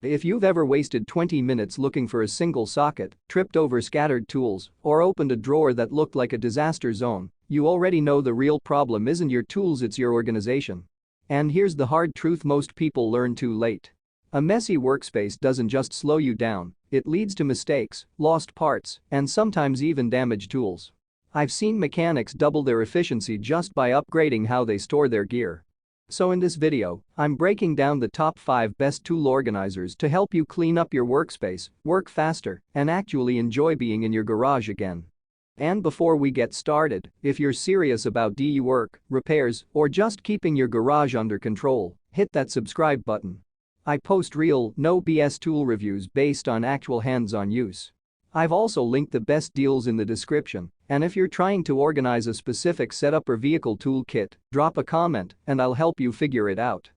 If you've ever wasted 20 minutes looking for a single socket, tripped over scattered tools, or opened a drawer that looked like a disaster zone, you already know the real problem isn't your tools, it's your organization. And here's the hard truth most people learn too late. A messy workspace doesn't just slow you down, it leads to mistakes, lost parts, and sometimes even damaged tools. I've seen mechanics double their efficiency just by upgrading how they store their gear. So in this video, I'm breaking down the top 5 best tool organizers to help you clean up your workspace, work faster, and actually enjoy being in your garage again. And before we get started, if you're serious about DIY work, repairs, or just keeping your garage under control, hit that subscribe button. I post real, no BS tool reviews based on actual hands-on use. I've also linked the best deals in the description, and if you're trying to organize a specific setup or vehicle toolkit, drop a comment and I'll help you figure it out.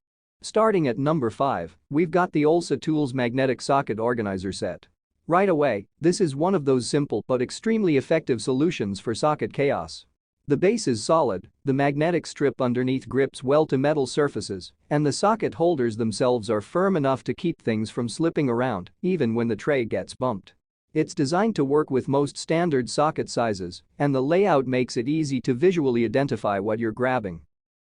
Starting at number 5, we've got the Olsa Tools Magnetic Socket Organizer Set. Right away, this is one of those simple but extremely effective solutions for socket chaos. The base is solid, the magnetic strip underneath grips well to metal surfaces, and the socket holders themselves are firm enough to keep things from slipping around, even when the tray gets bumped. It's designed to work with most standard socket sizes, and the layout makes it easy to visually identify what you're grabbing.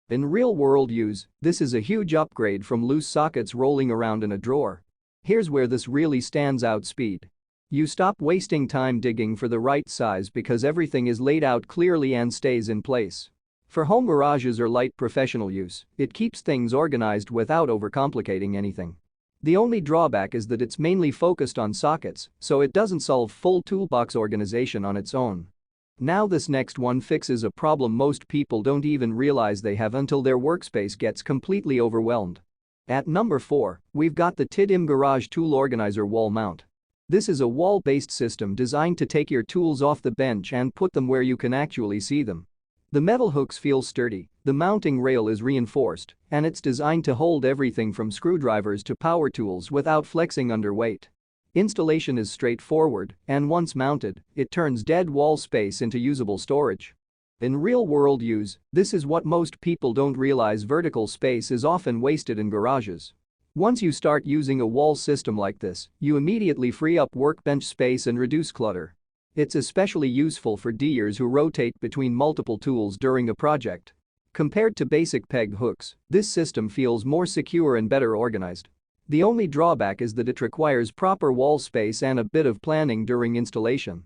In real-world use, this is a huge upgrade from loose sockets rolling around in a drawer. Here's where this really stands out: speed. You stop wasting time digging for the right size because everything is laid out clearly and stays in place. For home garages or light professional use, it keeps things organized without overcomplicating anything. The only drawback is that it's mainly focused on sockets, so it doesn't solve full toolbox organization on its own. Now this next one fixes a problem most people don't even realize they have until their workspace gets completely overwhelmed. At number 4, we've got the TIDYME Garage Tool Organizer Wall Mount. This is a wall-based system designed to take your tools off the bench and put them where you can actually see them. The metal hooks feel sturdy, the mounting rail is reinforced, and it's designed to hold everything from screwdrivers to power tools without flexing under weight. Installation is straightforward, and once mounted, it turns dead wall space into usable storage. In real-world use, this is what most people don't realize: vertical space is often wasted in garages. Once you start using a wall system like this, you immediately free up workbench space and reduce clutter. It's especially useful for DIYers who rotate between multiple tools during a project. Compared to basic peg hooks, this system feels more secure and better organized. The only drawback is that it requires proper wall space and a bit of planning during installation.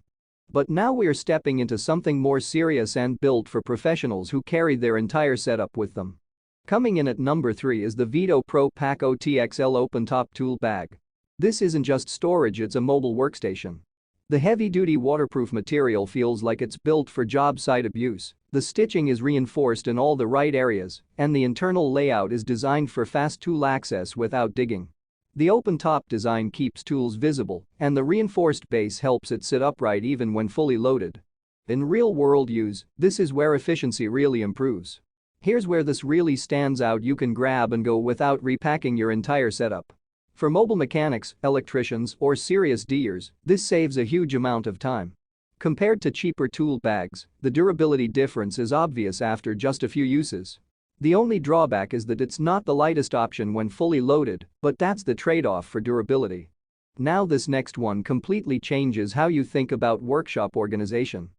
But now we're stepping into something more serious and built for professionals who carry their entire setup with them. Coming in at number 3 is the Veto Pro Packout TXL Open Top Tool Bag. This isn't just storage, it's a mobile workstation. The heavy-duty waterproof material feels like it's built for job site abuse, the stitching is reinforced in all the right areas, and the internal layout is designed for fast tool access without digging. The open-top design keeps tools visible, and the reinforced base helps it sit upright even when fully loaded. In real-world use, this is where efficiency really improves. Here's where this really stands out: you can grab and go without repacking your entire setup. For mobile mechanics, electricians, or serious DIYers, this saves a huge amount of time. Compared to cheaper tool bags, the durability difference is obvious after just a few uses. The only drawback is that it's not the lightest option when fully loaded, but that's the trade-off for durability. Now this next one completely changes how you think about workshop organization.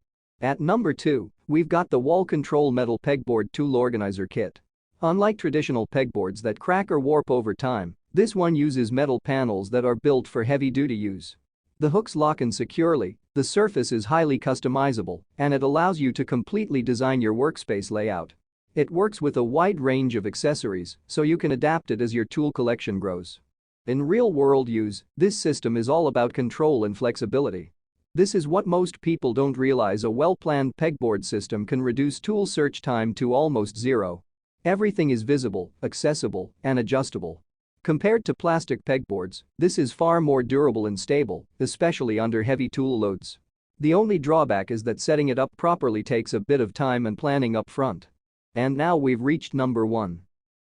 At number 2, we've got the Wall Control Metal Pegboard Tool Organizer Kit. Unlike traditional pegboards that crack or warp over time, this one uses metal panels that are built for heavy-duty use. The hooks lock in securely, the surface is highly customizable, and it allows you to completely design your workspace layout. It works with a wide range of accessories, so you can adapt it as your tool collection grows. In real-world use, this system is all about control and flexibility. This is what most people don't realize: a well-planned pegboard system can reduce tool search time to almost zero. Everything is visible, accessible, and adjustable. Compared to plastic pegboards, this is far more durable and stable, especially under heavy tool loads. The only drawback is that setting it up properly takes a bit of time and planning up front. And now we've reached number 1.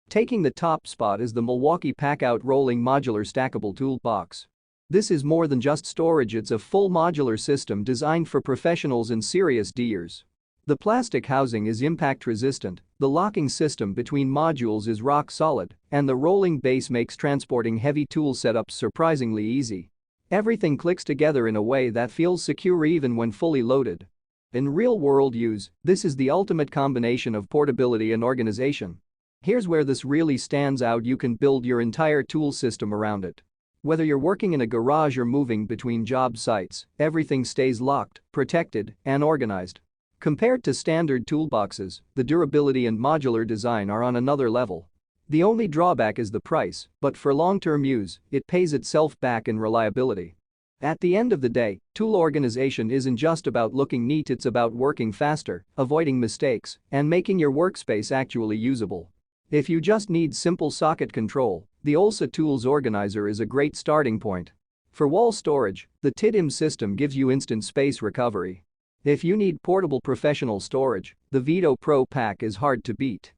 Taking the top spot is the Milwaukee Packout Rolling Modular Stackable Toolbox. This is more than just storage, it's a full modular system designed for professionals and serious DIYers. The plastic housing is impact resistant, the locking system between modules is rock solid, and the rolling base makes transporting heavy tool setups surprisingly easy. Everything clicks together in a way that feels secure even when fully loaded. In real-world use, this is the ultimate combination of portability and organization. Here's where this really stands out: you can build your entire tool system around it. Whether you're working in a garage or moving between job sites, everything stays locked, protected, and organized. Compared to standard toolboxes, the durability and modular design are on another level. The only drawback is the price, but for long-term use, it pays itself back in reliability. At the end of the day, tool organization isn't just about looking neat, it's about working faster, avoiding mistakes, and making your workspace actually usable. If you just need simple socket control, the Olsa Tools Organizer is a great starting point. For wall storage, the TIDYME system gives you instant space recovery. If you need portable professional storage, the Veto Pro Pack is hard to beat.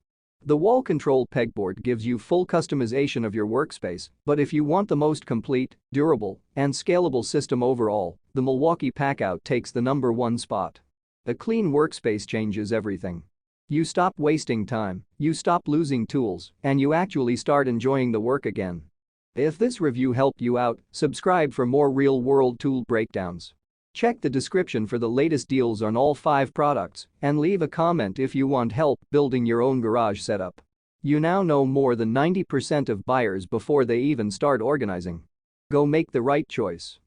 The wall control Pegboard gives you full customization of your workspace, but if you want the most complete, durable, and scalable system overall, the Milwaukee Packout takes the #1 spot. A clean workspace changes everything. You stop wasting time, you stop losing tools, and you actually start enjoying the work again. If this review helped you out, subscribe for more real-world tool breakdowns. Check the description for the latest deals on all 5 products and leave a comment if you want help building your own garage setup. You now know more than 90% of buyers before they even start organizing. Go make the right choice.